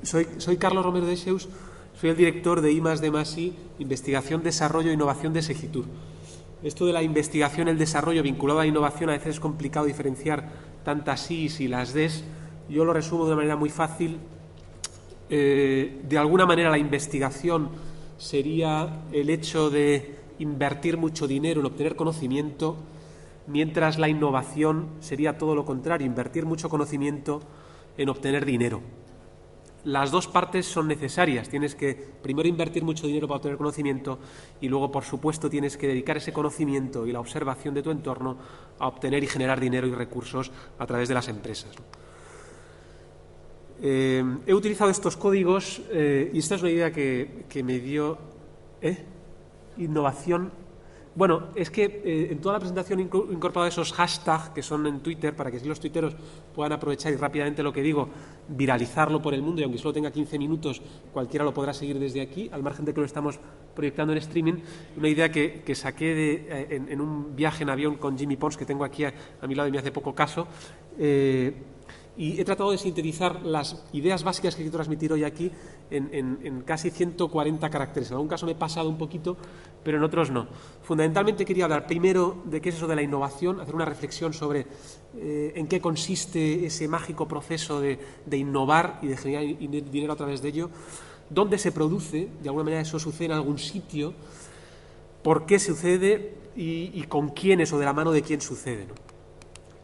Soy Carlos Romero de Xeus, soy el director de I+D+I, Investigación, Desarrollo e Innovación de Segitur. Esto de la investigación y el desarrollo vinculado a la innovación a veces es complicado diferenciar tantas I's y las D's. Yo lo resumo de una manera muy fácil. De alguna manera la investigación sería el hecho de invertir mucho dinero en obtener conocimiento, mientras la innovación sería todo lo contrario, invertir mucho conocimiento en obtener dinero. Las dos partes son necesarias. Tienes que primero invertir mucho dinero para obtener conocimiento y luego, por supuesto, tienes que dedicar ese conocimiento y la observación de tu entorno a obtener y generar dinero y recursos a través de las empresas. He utilizado estos códigos y esta es una idea que me dio innovación. Bueno, es que en toda la presentación he incorporado esos hashtags que son en Twitter para que si los tuiteros puedan aprovechar y rápidamente lo que digo, viralizarlo por el mundo, y aunque solo tenga 15 minutos, cualquiera lo podrá seguir desde aquí, al margen de que lo estamos proyectando en streaming. Una idea que saqué en un viaje en avión con Jimmy Pons, que tengo aquí a mi lado y me hace poco caso, y he tratado de sintetizar las ideas básicas que quiero transmitir hoy aquí en casi 140 caracteres. En algún caso me he pasado un poquito, pero en otros no. Fundamentalmente quería hablar primero de qué es eso de la innovación, hacer una reflexión sobre en qué consiste ese mágico proceso de innovar y de generar dinero a través de ello, dónde se produce, de alguna manera eso sucede en algún sitio, por qué sucede y con quiénes o de la mano de quién sucede, ¿no?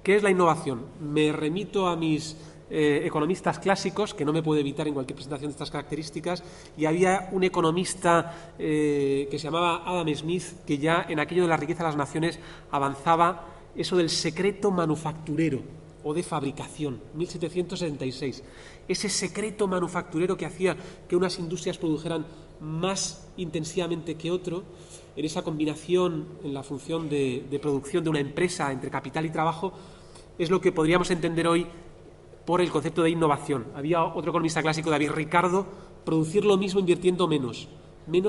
¿Qué es la innovación? Me remito a mis economistas clásicos, que no me puedo evitar en cualquier presentación de estas características, y había un economista que se llamaba Adam Smith, que ya en aquello de la riqueza de las naciones avanzaba eso del secreto manufacturero o de fabricación, 1776. Ese secreto manufacturero que hacía que unas industrias produjeran más intensivamente que otro, en esa combinación, en la función de producción de una empresa entre capital y trabajo, es lo que podríamos entender hoy por el concepto de innovación. Había otro economista clásico, David Ricardo, producir lo mismo invirtiendo menos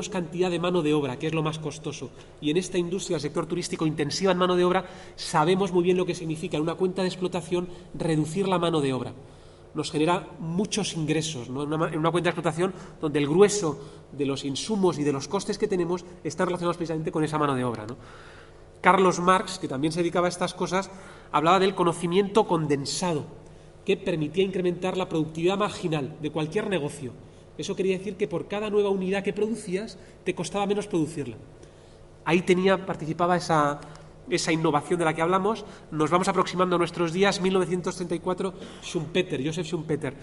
cantidad de mano de obra, que es lo más costoso. Y en esta industria, el sector turístico intensiva en mano de obra, sabemos muy bien lo que significa en una cuenta de explotación reducir la mano de obra. Nos genera muchos ingresos, ¿no? En una cuenta de explotación donde el grueso de los insumos y de los costes que tenemos están relacionados precisamente con esa mano de obra, ¿no? Carlos Marx, que también se dedicaba a estas cosas, hablaba del conocimiento condensado, que permitía incrementar la productividad marginal de cualquier negocio. Eso quería decir que por cada nueva unidad que producías, te costaba menos producirla. Ahí participaba esa innovación de la que hablamos. Nos vamos aproximando a nuestros días, 1934, Joseph Schumpeter.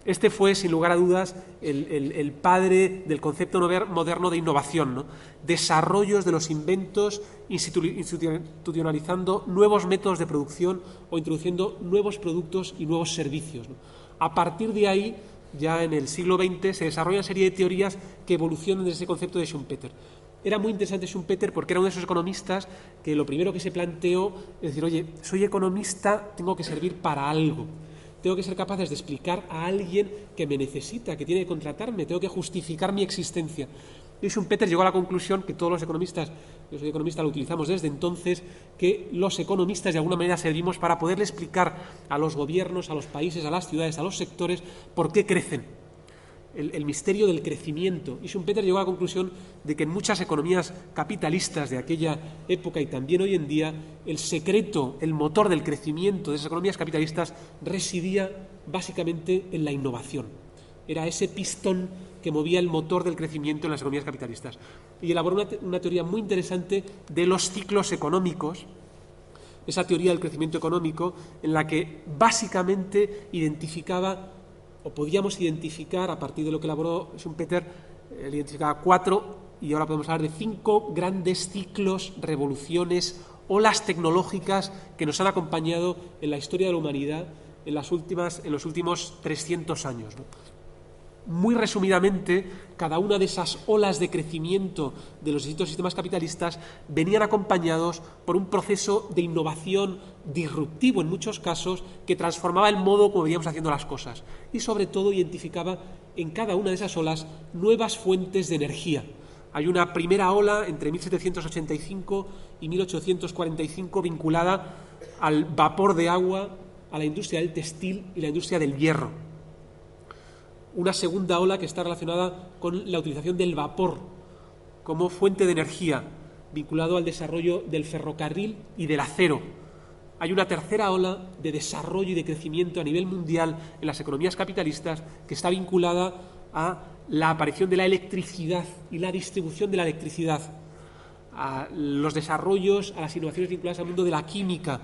Este fue, sin lugar a dudas, el padre del concepto moderno de innovación, ¿no? Desarrollos de los inventos, institucionalizando nuevos métodos de producción o introduciendo nuevos productos y nuevos servicios, ¿no? A partir de ahí, ya en el siglo XX, se desarrolla una serie de teorías que evolucionan desde ese concepto de Schumpeter. Era muy interesante Schumpeter porque era uno de esos economistas que lo primero que se planteó es decir, oye, soy economista, tengo que servir para algo. Tengo que ser capaces de explicar a alguien que me necesita, que tiene que contratarme, tengo que justificar mi existencia. Y Schumpeter llegó a la conclusión que todos los economistas, yo soy economista, lo utilizamos desde entonces, que los economistas de alguna manera servimos para poderle explicar a los gobiernos, a los países, a las ciudades, a los sectores, por qué crecen. El misterio del crecimiento. Y Schumpeter llegó a la conclusión de que en muchas economías capitalistas de aquella época y también hoy en día, el secreto, el motor del crecimiento de esas economías capitalistas residía básicamente en la innovación. Era ese pistón que movía el motor del crecimiento en las economías capitalistas. Y elaboró una teoría muy interesante de los ciclos económicos, esa teoría del crecimiento económico, en la que básicamente identificaba o podíamos identificar, a partir de lo que elaboró Schumpeter, él identificaba 4, y ahora podemos hablar de 5 grandes ciclos, revoluciones, olas tecnológicas que nos han acompañado en la historia de la humanidad en los últimos 300 años, ¿no? Muy resumidamente, cada una de esas olas de crecimiento de los distintos sistemas capitalistas venían acompañados por un proceso de innovación disruptivo en muchos casos que transformaba el modo como veníamos haciendo las cosas y sobre todo identificaba en cada una de esas olas nuevas fuentes de energía. Hay una primera ola entre 1785 y 1845 vinculada al vapor de agua, a la industria del textil y la industria del hierro. una segunda ola que está relacionada con la utilización del vapor como fuente de energía, vinculado al desarrollo del ferrocarril y del acero. Hay una tercera ola de desarrollo y de crecimiento a nivel mundial en las economías capitalistas que está vinculada a la aparición de la electricidad y la distribución de la electricidad, a los desarrollos, a las innovaciones vinculadas al mundo de la química.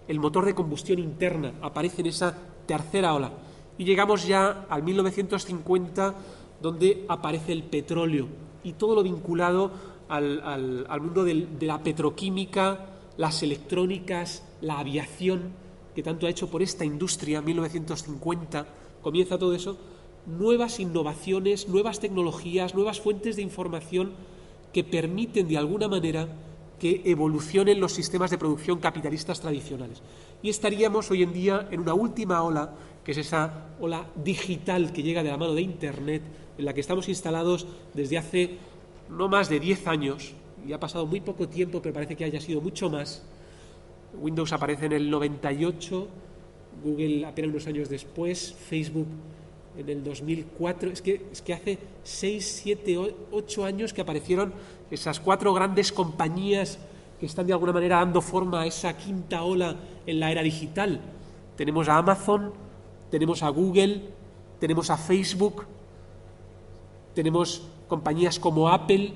El motor de combustión interna aparece en esa tercera ola. Y llegamos ya al 1950, donde aparece el petróleo y todo lo vinculado al mundo de la petroquímica, las electrónicas, la aviación, que tanto ha hecho por esta industria. 1950 comienza todo eso, nuevas innovaciones, nuevas tecnologías, nuevas fuentes de información que permiten de alguna manera que evolucionen los sistemas de producción capitalistas tradicionales. Y estaríamos hoy en día en una última ola, que es esa ola digital que llega de la mano de Internet, en la que estamos instalados desde hace no más de 10 años, y ha pasado muy poco tiempo, pero parece que haya sido mucho más. Windows aparece en el 98, Google apenas unos años después, Facebook en el 2004, es que hace 6, 7, 8 años que aparecieron esas 4 grandes compañías que están de alguna manera dando forma a esa quinta ola en la era digital. Tenemos a Amazon, tenemos a Google, tenemos a Facebook, tenemos compañías como Apple,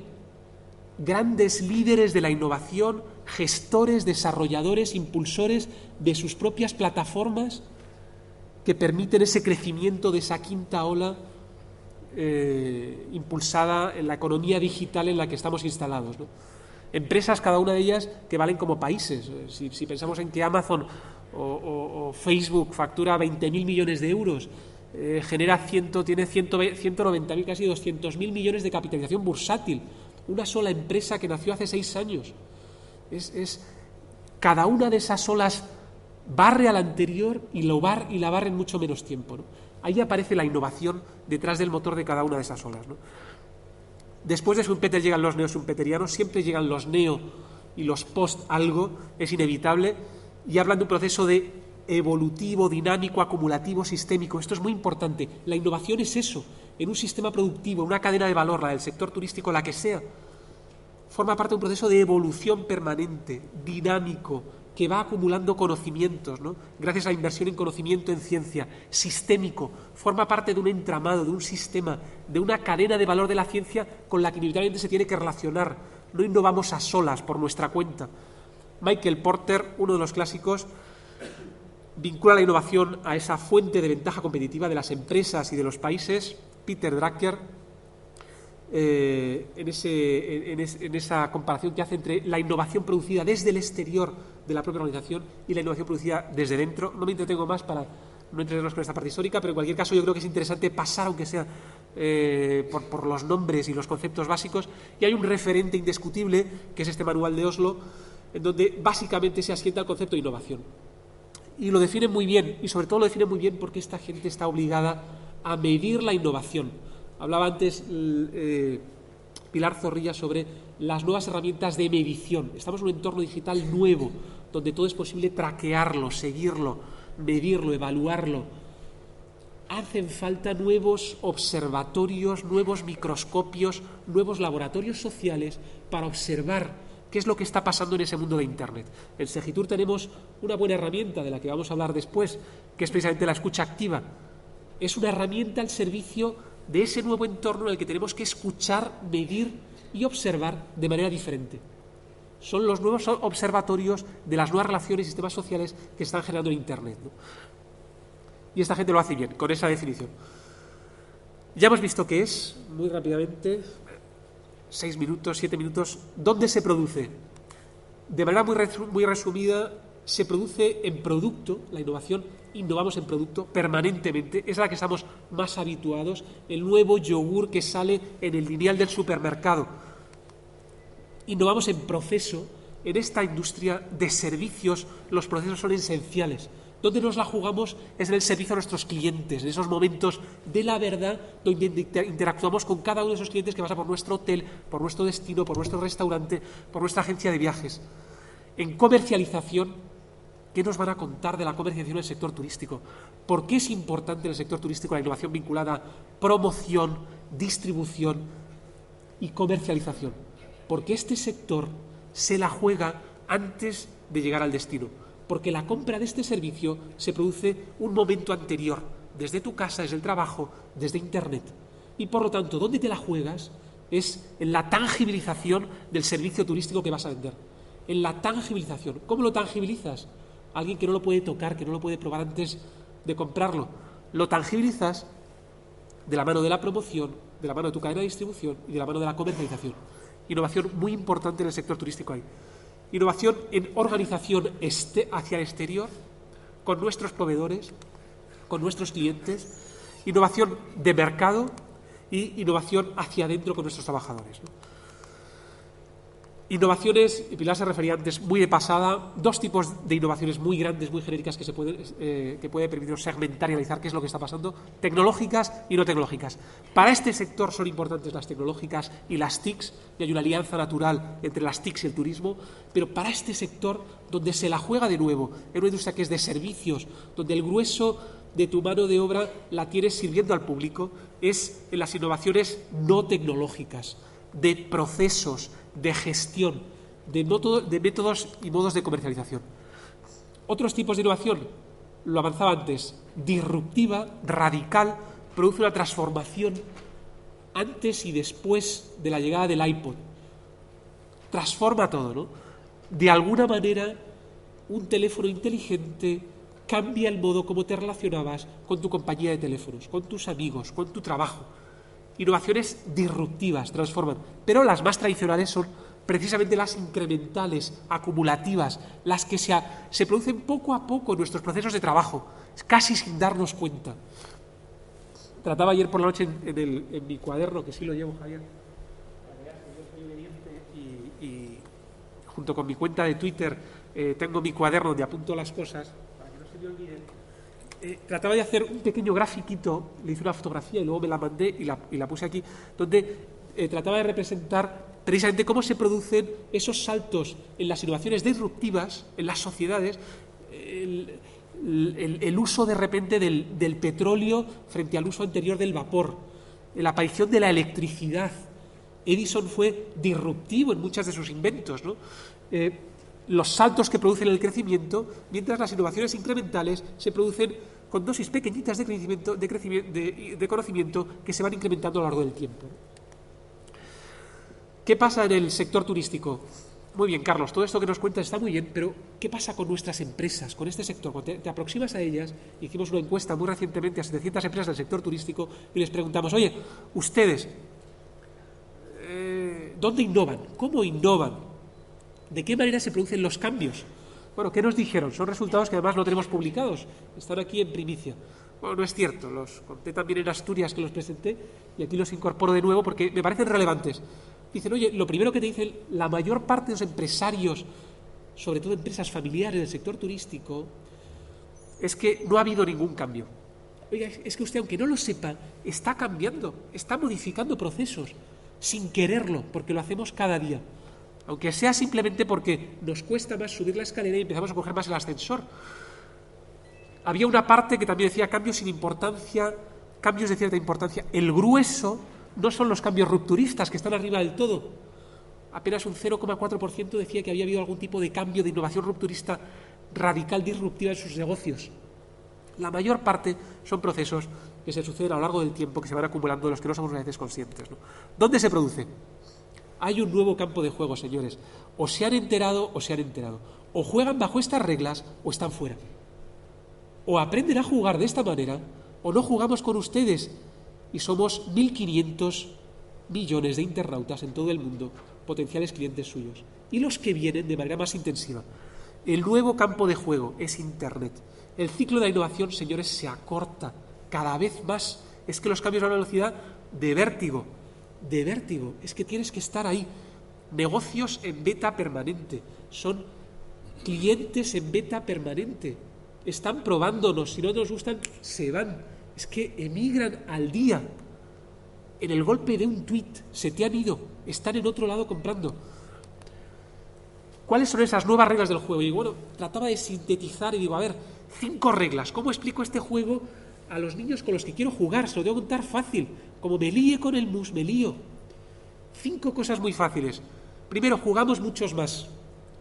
grandes líderes de la innovación, gestores, desarrolladores, impulsores de sus propias plataformas que permiten ese crecimiento de esa quinta ola impulsada en la economía digital en la que estamos instalados, ¿no? Empresas, cada una de ellas, que valen como países. Si pensamos en que Amazon o Facebook factura 20.000 millones de euros, tiene 190.000, casi 200.000 millones de capitalización bursátil. Una sola empresa que nació hace 6 años. Cada una de esas olas barre a la anterior y la barre en mucho menos tiempo, ¿no? Ahí aparece la innovación detrás del motor de cada una de esas olas, ¿no? Después de Schumpeter llegan los neoschumpeterianos, siempre llegan los neo y los post algo, es inevitable, y hablan de un proceso de evolutivo, dinámico, acumulativo, sistémico. Esto es muy importante. La innovación es eso, en un sistema productivo, una cadena de valor, la del sector turístico, la que sea, forma parte de un proceso de evolución permanente, dinámico, que va acumulando conocimientos, ¿no? Gracias a la inversión en conocimiento, en ciencia, sistémico, forma parte de un entramado, de un sistema, de una cadena de valor de la ciencia con la que inevitablemente se tiene que relacionar. No innovamos a solas, por nuestra cuenta. Michael Porter, uno de los clásicos, vincula la innovación a esa fuente de ventaja competitiva de las empresas y de los países. Peter Drucker, en esa comparación que hace entre la innovación producida desde el exterior de la propia organización y la innovación producida desde dentro. No me entretengo más para no entretenernos con esta parte histórica, pero en cualquier caso yo creo que es interesante pasar, aunque sea por los nombres y los conceptos básicos. Y hay un referente indiscutible, que es este manual de Oslo, en donde básicamente se asienta el concepto de innovación. Y lo define muy bien, y sobre todo lo define muy bien porque esta gente está obligada a medir la innovación. Hablaba antes Pilar Zorrilla sobre las nuevas herramientas de medición. Estamos en un entorno digital nuevo, donde todo es posible traquearlo, seguirlo, medirlo, evaluarlo. Hacen falta nuevos observatorios, nuevos microscopios, nuevos laboratorios sociales para observar qué es lo que está pasando en ese mundo de Internet. En Segitur tenemos una buena herramienta de la que vamos a hablar después, que es precisamente la escucha activa. Es una herramienta al servicio de ese nuevo entorno en el que tenemos que escuchar, medir y observar de manera diferente. Son los nuevos observatorios de las nuevas relaciones y sistemas sociales que están generando en Internet, ¿no? Y esta gente lo hace bien, con esa definición. Ya hemos visto qué es, muy rápidamente, 6 minutos, 7 minutos. ¿Dónde se produce? De manera muy resumida, se produce en producto. La innovación, innovamos en producto permanentemente, es a la que estamos más habituados. El nuevo yogur que sale en el lineal del supermercado. Innovamos en proceso. En esta industria de servicios los procesos son esenciales. Donde nos la jugamos es en el servicio a nuestros clientes, en esos momentos de la verdad donde interactuamos con cada uno de esos clientes que pasa por nuestro hotel, por nuestro destino, por nuestro restaurante, por nuestra agencia de viajes. En comercialización ¿Qué nos van a contar de la comercialización del sector turístico? ¿Por qué es importante en el sector turístico la innovación vinculada a promoción, distribución y comercialización? Porque este sector se la juega antes de llegar al destino. Porque la compra de este servicio se produce un momento anterior, desde tu casa, desde el trabajo, desde Internet. Y por lo tanto, ¿dónde te la juegas? Es en la tangibilización del servicio turístico que vas a vender. En la tangibilización. ¿Cómo lo tangibilizas? Alguien que no lo puede tocar, que no lo puede probar antes de comprarlo. Lo tangibilizas de la mano de la promoción, de la mano de tu cadena de distribución y de la mano de la comercialización. Innovación muy importante en el sector turístico ahí. Innovación en organización hacia el exterior, con nuestros proveedores, con nuestros clientes. Innovación de mercado y innovación hacia adentro con nuestros trabajadores, ¿no? Innovaciones, Pilar se refería antes, muy de pasada, dos tipos de innovaciones muy grandes, muy genéricas que puede permitirnos segmentar y analizar qué es lo que está pasando, tecnológicas y no tecnológicas. Para este sector son importantes las tecnológicas y las TICs, y hay una alianza natural entre las TICs y el turismo, pero para este sector, donde se la juega de nuevo, en una industria que es de servicios, donde el grueso de tu mano de obra la tienes sirviendo al público, es en las innovaciones no tecnológicas, de procesos, de gestión, de métodos y modos de comercialización. Otros tipos de innovación, lo avanzaba antes, disruptiva, radical, produce una transformación antes y después de la llegada del iPod. Transforma todo, ¿no? De alguna manera, un teléfono inteligente cambia el modo como te relacionabas con tu compañía de teléfonos, con tus amigos, con tu trabajo. Innovaciones disruptivas, transforman. Pero las más tradicionales son precisamente las incrementales, acumulativas, las que se producen poco a poco en nuestros procesos de trabajo, casi sin darnos cuenta. Trataba ayer por la noche en mi cuaderno, que sí lo llevo, Javier, para que veas que yo soy obediente y junto con mi cuenta de Twitter tengo mi cuaderno donde apunto las cosas, para que no se me olviden. Trataba de hacer un pequeño grafiquito, le hice una fotografía y luego me la mandé y la puse aquí, donde trataba de representar precisamente cómo se producen esos saltos en las innovaciones disruptivas, en las sociedades, el uso de repente del petróleo frente al uso anterior del vapor, la aparición de la electricidad. Edison fue disruptivo en muchos de sus inventos, ¿no? Los saltos que producen el crecimiento, mientras las innovaciones incrementales se producen con dosis pequeñitas de conocimiento que se van incrementando a lo largo del tiempo. ¿Qué pasa en el sector turístico? Muy bien, Carlos, todo esto que nos cuentas está muy bien, pero ¿qué pasa con nuestras empresas, con este sector? Cuando te aproximas a ellas, hicimos una encuesta muy recientemente a 700 empresas del sector turístico y les preguntamos, oye, ustedes, ¿dónde innovan? ¿Cómo innovan? ¿De qué manera se producen los cambios? Bueno, ¿qué nos dijeron? Son resultados que además no tenemos publicados, están aquí en primicia. Bueno, no es cierto, los conté también en Asturias que los presenté y aquí los incorporo de nuevo porque me parecen relevantes. Dicen, oye, lo primero que te dicen la mayor parte de los empresarios, sobre todo empresas familiares del sector turístico, es que no ha habido ningún cambio. Oiga, es que usted, aunque no lo sepa, está cambiando, está modificando procesos, sin quererlo, porque lo hacemos cada día. Aunque sea simplemente porque nos cuesta más subir la escalera y empezamos a coger más el ascensor. Había una parte que también decía cambios sin importancia, cambios de cierta importancia. El grueso no son los cambios rupturistas que están arriba del todo. Apenas un 0,4% decía que había habido algún tipo de cambio de innovación rupturista radical, disruptiva en sus negocios. La mayor parte son procesos que se suceden a lo largo del tiempo, que se van acumulando, de los que no somos a veces conscientes, ¿no? ¿Dónde se produce? Hay un nuevo campo de juego, señores. O se han enterado o se han enterado. O juegan bajo estas reglas o están fuera. O aprenden a jugar de esta manera o no jugamos con ustedes. Y somos 1.500 millones de internautas en todo el mundo, potenciales clientes suyos. Y los que vienen de manera más intensiva. El nuevo campo de juego es Internet. El ciclo de la innovación, señores, se acorta cada vez más. Es que los cambios van a una velocidad de vértigo. De vértigo, es que tienes que estar ahí. Negocios en beta permanente, son clientes en beta permanente, están probándonos, si no nos gustan, se van, es que emigran al día. En el golpe de un tuit se te han ido, están en otro lado comprando. ¿cuáles son esas nuevas reglas del juego? Y bueno, trataba de sintetizar y digo, a ver, 5 reglas. ¿Cómo explico este juego a los niños con los que quiero jugar? Se lo tengo que contar fácil. Como me líe con el mus, me lío. 5 cosas muy fáciles. Primero, jugamos muchos más.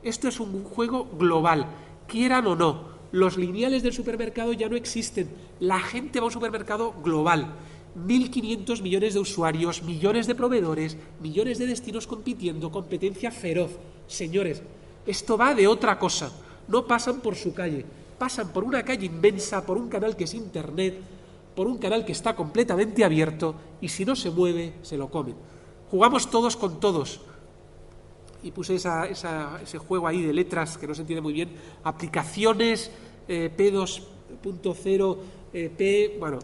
Esto es un juego global, quieran o no. Los lineales del supermercado ya no existen. La gente va a un supermercado global. 1.500 millones de usuarios, millones de proveedores, millones de destinos compitiendo, competencia feroz. Señores, esto va de otra cosa. No pasan por su calle, pasan por una calle inmensa, por un canal que es Internet, por un canal que está completamente abierto y si no se mueve, se lo comen. Jugamos todos con todos. Y puse ese juego ahí de letras que no se entiende muy bien. Aplicaciones, P2.0, bueno,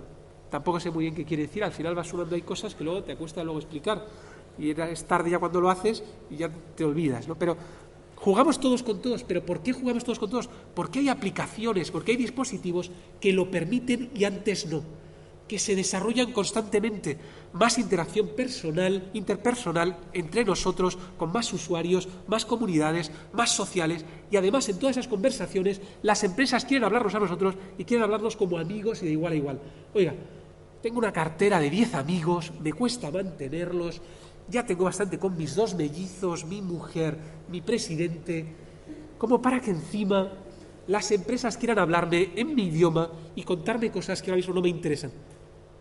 tampoco sé muy bien qué quiere decir. Al final vas sumando ahí cosas que luego te cuesta luego explicar. Y es tarde ya cuando lo haces y ya te olvidas, ¿no? Pero jugamos todos con todos. ¿Pero por qué jugamos todos con todos? Porque hay aplicaciones, porque hay dispositivos que lo permiten y antes no, que se desarrollan constantemente, más interacción personal, interpersonal entre nosotros, con más usuarios, más comunidades, más sociales, y además en todas esas conversaciones las empresas quieren hablarnos a nosotros y quieren hablarnos como amigos y de igual a igual. Oiga, tengo una cartera de 10 amigos, me cuesta mantenerlos, ya tengo bastante con mis 2 mellizos, mi mujer, mi presidente, como para que encima las empresas quieran hablarme en mi idioma y contarme cosas que ahora mismo no me interesan.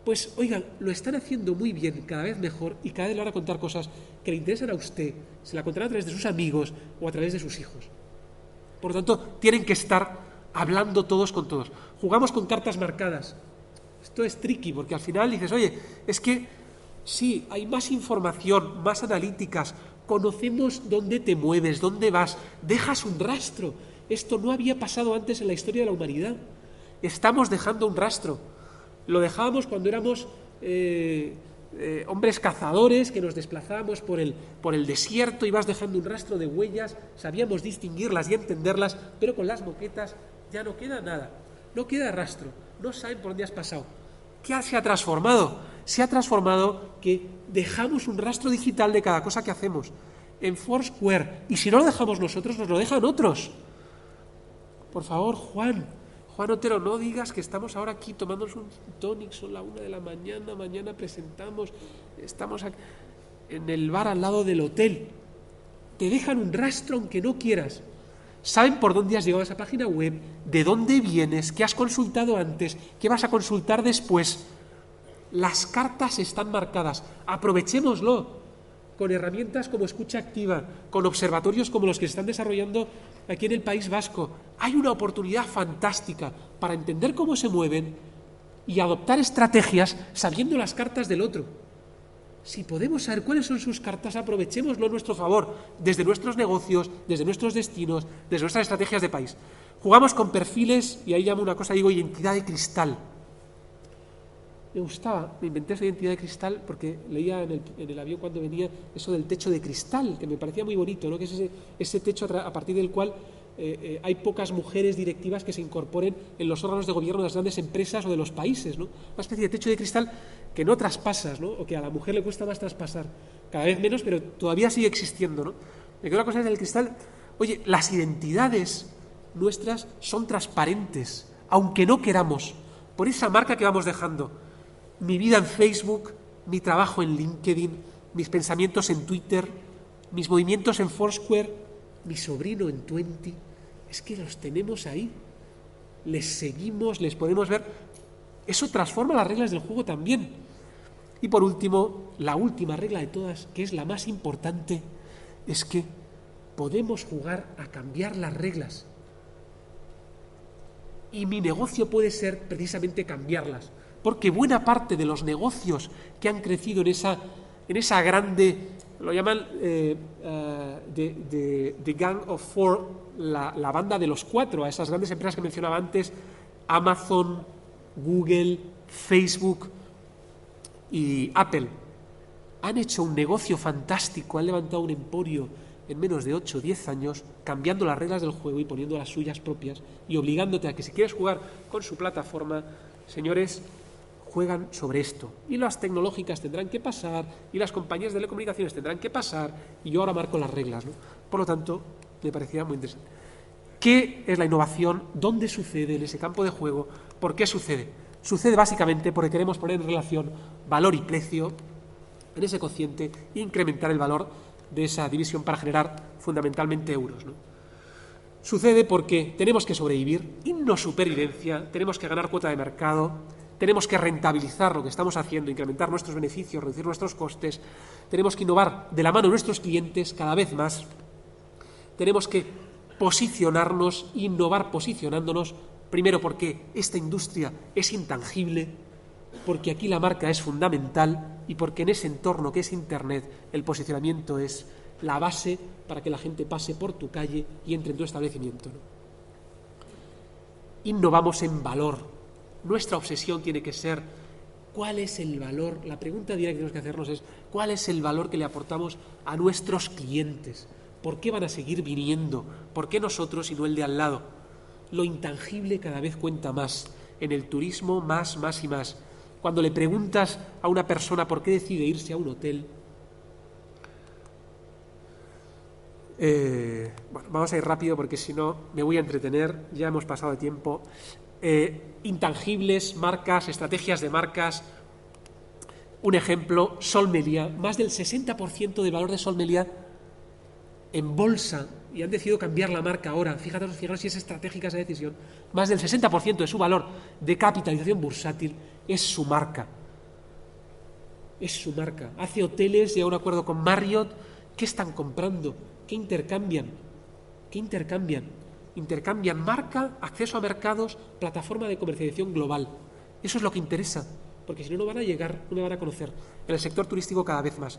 Pues, oigan, lo están haciendo muy bien, cada vez mejor, y cada vez le van a contar cosas que le interesan a usted, se la contarán a través de sus amigos o a través de sus hijos. Por lo tanto, tienen que estar hablando todos con todos. Jugamos con cartas marcadas. Esto es tricky, porque al final dices, oye, es que sí, hay más información, más analíticas, conocemos dónde te mueves, dónde vas, dejas un rastro. Esto no había pasado antes en la historia de la humanidad. Estamos dejando un rastro. Lo dejábamos cuando éramos hombres cazadores, que nos desplazábamos por el desierto, ibas dejando un rastro de huellas, sabíamos distinguirlas y entenderlas, pero con las moquetas ya no queda nada, no queda rastro, no saben por dónde has pasado. ¿Qué se ha transformado? Se ha transformado que dejamos un rastro digital de cada cosa que hacemos en Foursquare, y si no lo dejamos nosotros, nos lo dejan otros. Por favor, Juan Otero, no digas que estamos ahora aquí tomándonos un tonic, son la 1 de la mañana, mañana presentamos, estamos aquí, en el bar al lado del hotel. Te dejan un rastro aunque no quieras. Saben por dónde has llegado a esa página web, de dónde vienes, qué has consultado antes, qué vas a consultar después. Las cartas están marcadas, aprovechémoslo con herramientas como escucha activa, con observatorios como los que se están desarrollando aquí en el País Vasco. Hay una oportunidad fantástica para entender cómo se mueven y adoptar estrategias sabiendo las cartas del otro. Si podemos saber cuáles son sus cartas, aprovechémoslo a nuestro favor, desde nuestros negocios, desde nuestros destinos, desde nuestras estrategias de país. Jugamos con perfiles, y ahí llamo una cosa, digo, identidad de cristal. Me gustaba, me inventé esa identidad de cristal porque leía en el avión cuando venía eso del techo de cristal, que me parecía muy bonito, ¿no? Que es ese techo a partir del cual hay pocas mujeres directivas que se incorporen en los órganos de gobierno de las grandes empresas o de los países, ¿no? Una especie de techo de cristal que no traspasas, ¿no? O que a la mujer le cuesta más traspasar, cada vez menos, pero todavía sigue existiendo, ¿no? Me quedo una cosa del cristal. Oye, las identidades nuestras son transparentes, aunque no queramos, por esa marca que vamos dejando. Mi vida en Facebook, mi trabajo en LinkedIn, mis pensamientos en Twitter, mis movimientos en Foursquare, mi sobrino en Twenty, es que los tenemos ahí, les seguimos, les podemos ver. Eso transforma las reglas del juego también. Y por último, la última regla de todas, que es la más importante, es que podemos jugar a cambiar las reglas. Y mi negocio puede ser precisamente cambiarlas. Porque buena parte de los negocios que han crecido en esa grande, lo llaman the Gang of Four, la banda de los 4, a esas grandes empresas que mencionaba antes, Amazon, Google, Facebook y Apple, han hecho un negocio fantástico, han levantado un emporio en menos de 8 o 10 años, cambiando las reglas del juego y poniendo las suyas propias y obligándote a que si quieres jugar con su plataforma, señores, juegan sobre esto. Y las tecnológicas tendrán que pasar, y las compañías de telecomunicaciones tendrán que pasar, y yo ahora marco las reglas, ¿no? Por lo tanto, Me parecía muy interesante. ¿Qué es la innovación? ¿Dónde sucede en ese campo de juego? ¿Por qué sucede? Sucede básicamente porque queremos poner en relación valor y precio en ese cociente e incrementar el valor de esa división para generar fundamentalmente euros, ¿no? Sucede porque tenemos que sobrevivir, supervivencia, tenemos que ganar cuota de mercado, tenemos que rentabilizar lo que estamos haciendo, incrementar nuestros beneficios, reducir nuestros costes, tenemos que innovar de la mano de nuestros clientes cada vez más, tenemos que posicionarnos, innovar posicionándonos, primero porque esta industria es intangible, porque aquí la marca es fundamental y porque en ese entorno que es Internet el posicionamiento es la base para que la gente pase por tu calle y entre en tu establecimiento, ¿no? Innovamos en valor. Nuestra obsesión tiene que ser ¿cuál es el valor? La pregunta diaria que tenemos que hacernos es ¿cuál es el valor que le aportamos a nuestros clientes? ¿Por qué van a seguir viniendo? ¿Por qué nosotros y no el de al lado? Lo intangible cada vez cuenta más. En el turismo más y más. Cuando le preguntas a una persona por qué decide irse a un hotel, bueno, vamos a ir rápido porque si no me voy a entretener, ya hemos pasado de tiempo. Intangibles, marcas, estrategias de marcas. Un ejemplo, Sol Meliá, más del 60% del valor de Sol Meliá en bolsa, y han decidido cambiar la marca ahora, fijaros si es estratégica esa decisión, más del 60% de su valor de capitalización bursátil es su marca. Es su marca. Hace hoteles, llega a un acuerdo con Marriott. ¿Qué están comprando? ¿Qué intercambian? Intercambian marca, acceso a mercados, plataforma de comercialización global. Eso es lo que interesa, porque si no, no van a llegar, no me van a conocer. En el sector turístico cada vez más.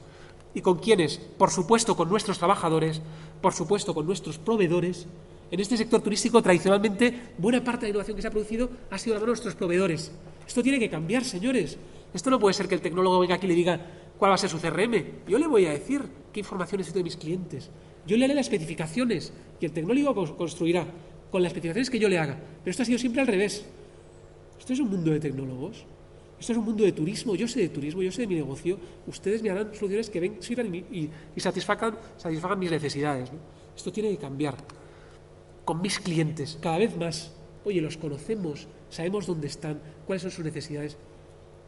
¿Y con quiénes? Por supuesto con nuestros trabajadores, por supuesto con nuestros proveedores. En este sector turístico, tradicionalmente, buena parte de la innovación que se ha producido ha sido a mano de nuestros proveedores. Esto tiene que cambiar, señores. Esto no puede ser que el tecnólogo venga aquí y le diga cuál va a ser su CRM. Yo le voy a decir qué información necesito de mis clientes. Yo le haré las especificaciones y el tecnólogo construirá con las especificaciones que yo le haga. Pero esto ha sido siempre al revés. Esto es un mundo de tecnólogos. Esto es un mundo de turismo. Yo sé de turismo, yo sé de mi negocio. Ustedes me harán soluciones que sirvan y satisfagan mis necesidades, ¿no? Esto tiene que cambiar. Con mis clientes, cada vez más. Oye, los conocemos, sabemos dónde están, cuáles son sus necesidades.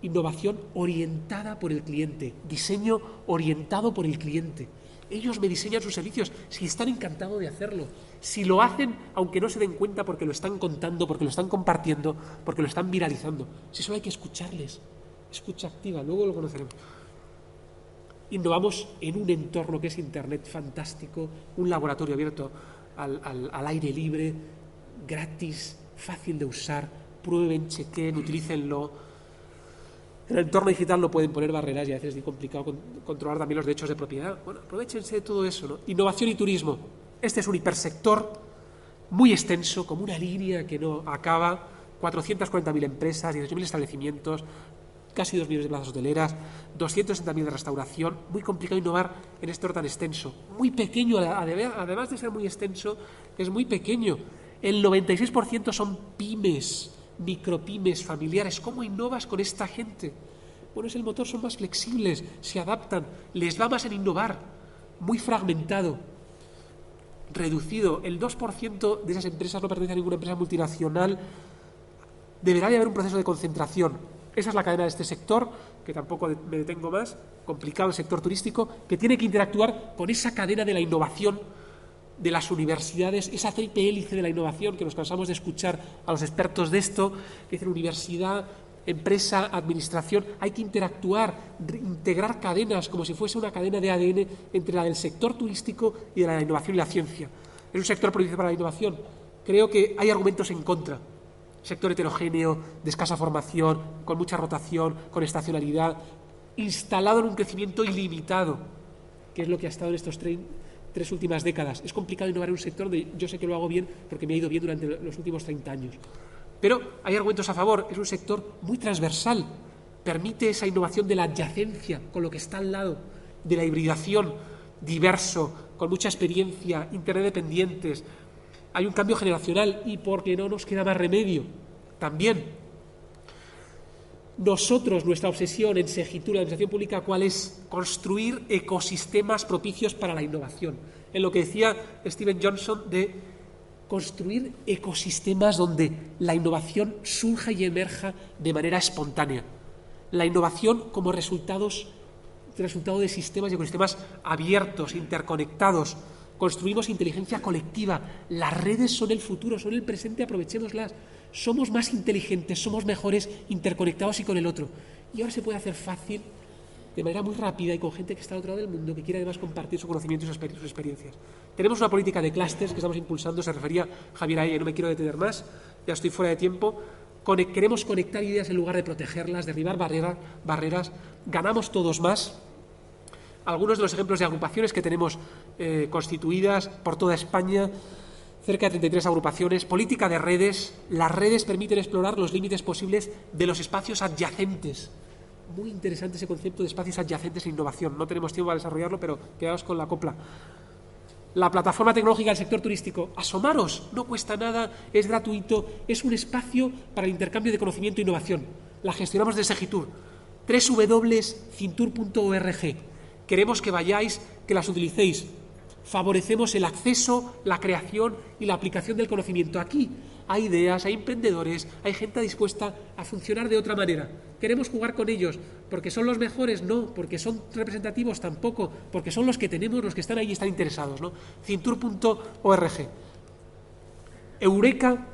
Innovación orientada por el cliente, diseño orientado por el cliente. Ellos me diseñan sus servicios, si están encantados de hacerlo, si lo hacen aunque no se den cuenta porque lo están contando, porque lo están compartiendo, porque lo están viralizando. Si solo hay que escucharles, escucha activa, luego lo conoceremos. Innovamos en un entorno que es Internet fantástico, un laboratorio abierto al aire libre, gratis, fácil de usar, prueben, chequen, utilícenlo. En el entorno digital no pueden poner barreras y a veces es muy complicado controlar también los derechos de propiedad. Bueno, aprovechense de todo eso, ¿no? Innovación y turismo. Este es un hipersector muy extenso, como una línea que no acaba. 440.000 empresas, 18.000 establecimientos, casi 2 millones de plazas hoteleras, 260.000 de restauración. Muy complicado innovar en este sector tan extenso. Muy pequeño, además de ser muy extenso, es muy pequeño. El 96% son pymes, micropymes, familiares. ¿Cómo innovas con esta gente? Bueno, es el motor, son más flexibles, se adaptan, les va más en innovar. Muy fragmentado, reducido. El 2% de esas empresas no pertenece a ninguna empresa multinacional. Deberá de haber un proceso de concentración. Esa es la cadena de este sector, que tampoco me detengo más, complicado el sector turístico, que tiene que interactuar con esa cadena de la innovación de las universidades, esa triple hélice de la innovación que nos cansamos de escuchar a los expertos de esto, que dicen universidad, empresa, administración. Hay que interactuar, integrar cadenas como si fuese una cadena de ADN entre la del sector turístico y de la innovación y la ciencia. Es un sector propicio para la innovación. Creo que hay argumentos en contra. Sector heterogéneo, de escasa formación, con mucha rotación, con estacionalidad, instalado en un crecimiento ilimitado, que es lo que ha estado en estos tres últimas décadas. Es complicado innovar en un sector donde yo sé que lo hago bien porque me ha ido bien durante los últimos 30 años. Pero hay argumentos a favor. Es un sector muy transversal. Permite esa innovación de la adyacencia con lo que está al lado, de la hibridación, diverso, con mucha experiencia, interdependientes. Hay un cambio generacional y porque no nos queda más remedio. También Nosotros, nuestra obsesión en Segitur, la administración pública, ¿cuál es? Construir ecosistemas propicios para la innovación. En lo que decía Steven Johnson de construir ecosistemas donde la innovación surja y emerja de manera espontánea. La innovación como resultado de sistemas y ecosistemas abiertos, interconectados. Construimos inteligencia colectiva. Las redes son el futuro, son el presente, aprovechémoslas. Somos más inteligentes, somos mejores interconectados y con el otro. Y ahora se puede hacer fácil, de manera muy rápida y con gente que está al otro lado del mundo, que quiere además compartir su conocimiento y sus experiencias. Tenemos una política de clústeres que estamos impulsando, se refería Javier a ella, y no me quiero detener más, ya estoy fuera de tiempo. Queremos conectar ideas en lugar de protegerlas, derribar barreras, ganamos todos más. Algunos de los ejemplos de agrupaciones que tenemos constituidas por toda España, cerca de 33 agrupaciones. Política de redes. Las redes permiten explorar los límites posibles de los espacios adyacentes. Muy interesante ese concepto de espacios adyacentes e innovación. No tenemos tiempo para desarrollarlo, pero quedaos con la copla. La plataforma tecnológica del sector turístico. Asomaros, no cuesta nada, es gratuito, es un espacio para el intercambio de conocimiento e innovación. La gestionamos desde Segitur. www.cintur.org. Queremos que vayáis, que las utilicéis. Favorecemos el acceso, la creación y la aplicación del conocimiento. Aquí hay ideas, hay emprendedores, hay gente dispuesta a funcionar de otra manera. ¿Queremos jugar con ellos porque son los mejores? No. ¿Porque son representativos? Tampoco. Porque son los que tenemos, los que están ahí y están interesados, ¿no? Cintur.org. Eureka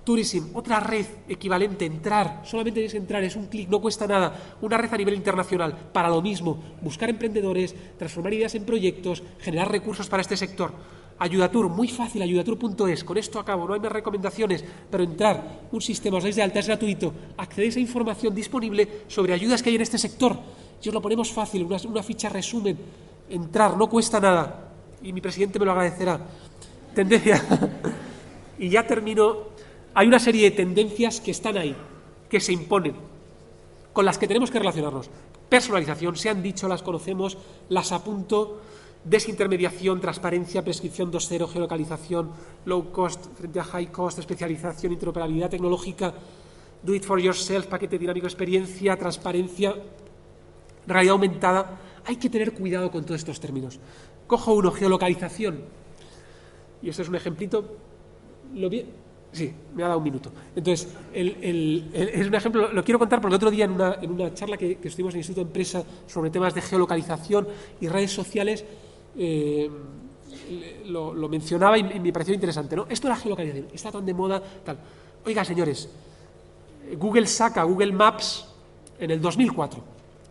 Tourism, otra red equivalente, entrar, solamente tienes que entrar, es un clic, no cuesta nada, una red a nivel internacional, para lo mismo, buscar emprendedores, transformar ideas en proyectos, generar recursos para este sector. Ayudatur, muy fácil, ayudatur.es, con esto acabo, no hay más recomendaciones, pero entrar, un sistema, os dais de alta, es gratuito, accedéis a información disponible sobre ayudas que hay en este sector, y os lo ponemos fácil, una ficha resumen, entrar, no cuesta nada, y mi presidente me lo agradecerá. Tendencia, y ya termino. Hay una serie de tendencias que están ahí, que se imponen, con las que tenemos que relacionarnos. Personalización, se han dicho, las conocemos, las apunto. Desintermediación, transparencia, prescripción 2.0, geolocalización, low cost frente a high cost, especialización, interoperabilidad tecnológica, do it for yourself, paquete dinámico, experiencia, transparencia, realidad aumentada. Hay que tener cuidado con todos estos términos. Cojo uno, geolocalización. Y este es un ejemplito. Sí, me ha dado un minuto. Entonces, es un ejemplo, lo quiero contar porque el otro día en una charla que estuvimos en el Instituto de Empresa sobre temas de geolocalización y redes sociales, lo mencionaba y me pareció interesante, ¿no? Esto de la geolocalización, está tan de moda, tal. Oiga, señores, Google saca Google Maps en el 2004.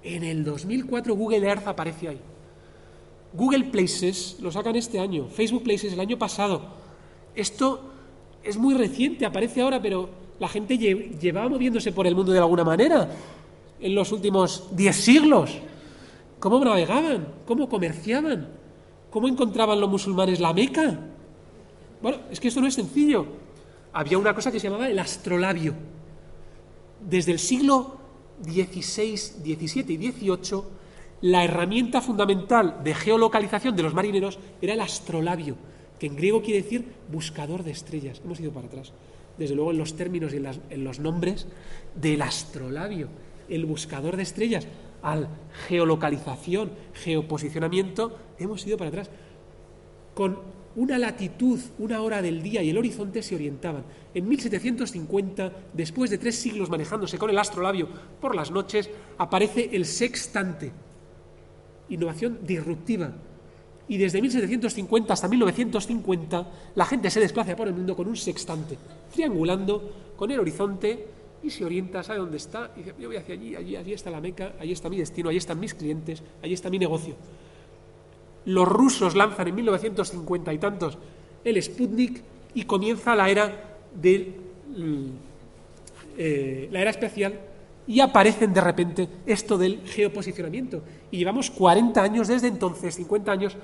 En el 2004 Google Earth aparece ahí. Google Places lo sacan este año, Facebook Places el año pasado. Esto es muy reciente, aparece ahora, pero la gente llevaba moviéndose por el mundo de alguna manera en los últimos 10 siglos. ¿Cómo navegaban? ¿Cómo comerciaban? ¿Cómo encontraban los musulmanes la Meca? Bueno, es que esto no es sencillo. Había una cosa que se llamaba el astrolabio. Desde el siglo XVI, XVII y XVIII, la herramienta fundamental de geolocalización de los marineros era el astrolabio, que en griego quiere decir buscador de estrellas. Hemos ido para atrás. Desde luego en los términos y en los nombres del astrolabio, el buscador de estrellas, al geolocalización, geoposicionamiento, hemos ido para atrás. Con una latitud, una hora del día y el horizonte se orientaban. En 1750, después de 3 siglos manejándose con el astrolabio por las noches, aparece el sextante. Innovación disruptiva. Y desde 1750 hasta 1950 la gente se desplaza por el mundo con un sextante, triangulando con el horizonte y se orienta, sabe dónde está, y dice, yo voy hacia allí está la Meca, allí está mi destino, allí están mis clientes, allí está mi negocio. Los rusos lanzan en 1950 y tantos el Sputnik y comienza la era la era espacial y aparecen de repente esto del geoposicionamiento. Y llevamos 40 años desde entonces, 50 años,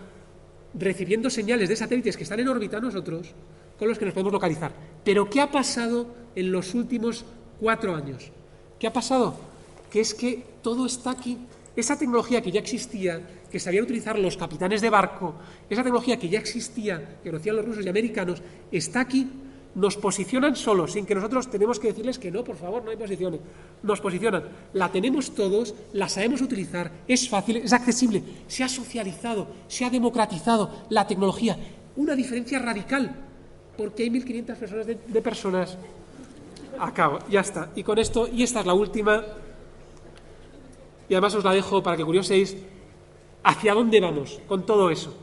recibiendo señales de satélites que están en órbita nosotros, con los que nos podemos localizar. Pero ¿qué ha pasado en los últimos 4 años? ¿Qué ha pasado? Que es que todo está aquí. Esa tecnología que ya existía, que sabían utilizar los capitanes de barco, esa tecnología que ya existía, que conocían los rusos y americanos, está aquí nos posicionan solos, sin que nosotros tenemos que decirles que no, por favor, no hay posiciones. Nos posicionan, la tenemos todos, la sabemos utilizar, es fácil, es accesible, se ha socializado, se ha democratizado la tecnología. Una diferencia radical, porque hay 1.500 personas de personas. Acabo, ya está. Y con esto, y esta es la última, y además os la dejo para que curioséis hacia dónde vamos con todo eso.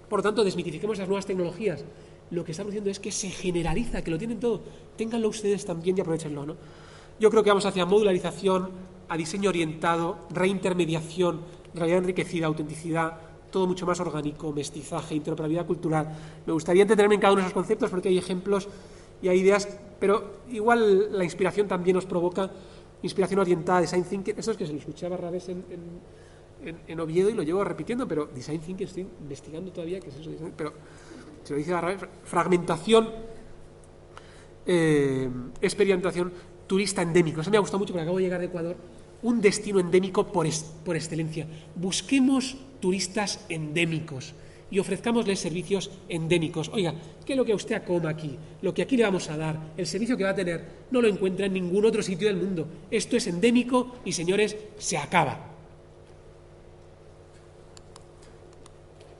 Por lo tanto, desmitifiquemos las nuevas tecnologías. Lo que estamos diciendo es que se generaliza, que lo tienen todo. Ténganlo ustedes también y aprovechenlo, ¿no? Yo creo que vamos hacia modularización, a diseño orientado, reintermediación, realidad enriquecida, autenticidad, todo mucho más orgánico, mestizaje, interoperabilidad cultural. Me gustaría entretenerme en cada uno de esos conceptos porque hay ejemplos y hay ideas, pero igual la inspiración también nos provoca, inspiración orientada, design thinking. Eso es que se lo escuché a Barrabés en Oviedo y lo llevo repitiendo, pero design thinking estoy investigando todavía qué es eso, pero se lo dice Barrabés, fragmentación, experimentación, turista endémico. Eso me ha gustado mucho porque acabo de llegar de Ecuador. Un destino endémico por excelencia. Busquemos turistas endémicos y ofrezcámosles servicios endémicos. Oiga, ¿qué es lo que usted coma aquí? Lo que aquí le vamos a dar, el servicio que va a tener, no lo encuentra en ningún otro sitio del mundo. Esto es endémico y, señores, se acaba.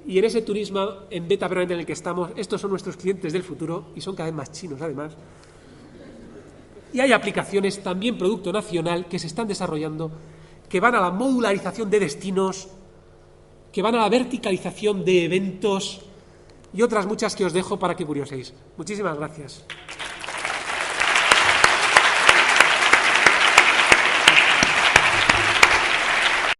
Y en ese turismo en beta permanente en el que estamos, estos son nuestros clientes del futuro y son cada vez más chinos, además. Y hay aplicaciones, también producto nacional, que se están desarrollando, que van a la modularización de destinos, que van a la verticalización de eventos y otras muchas que os dejo para que curioséis. Muchísimas gracias.